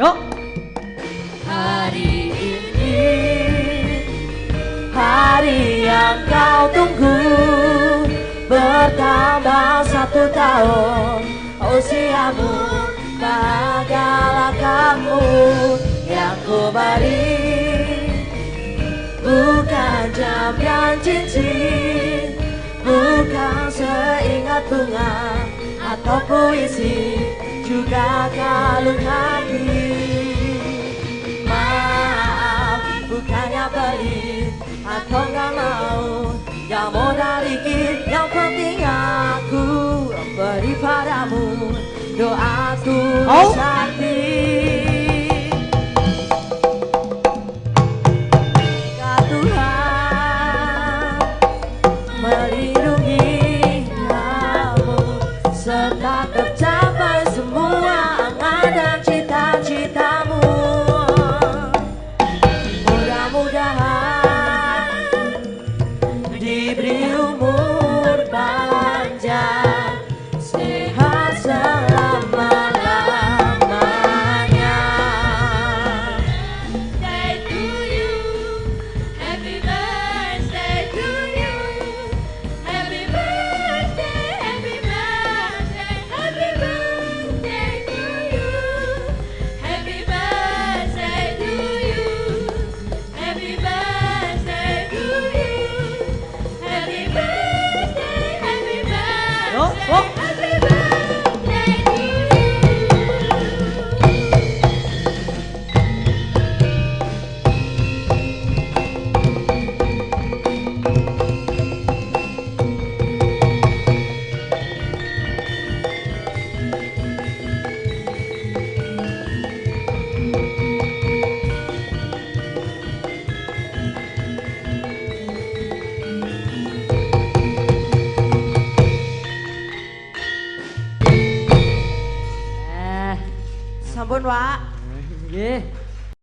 Yuk. Hari ini, hari yang kau tunggu, bertambah 1 tahun usiamu, bahagialah kamu yang ku beri. Bukan jam dan cincin, bukan seingat bunga atau puisi, juga kalung hati. Maaf, bukannya pelit atau gak mau, yang modal dikit, yang penting aku beri padamu doa tulus hati. Jika Tuhan melindungi kamu serta tercapai semua angan dan cita-citamu, mudah-mudahan diberi umur panjang, sehat selama-lamanya. Birthday to you, happy birthday to you, happy birthday, happy birthday, happy birthday to you, happy birthday to you, happy birthday to you, happy birthday, happy birthday, Yuk. happy birthday to you. Sampun, Pak. Nggih.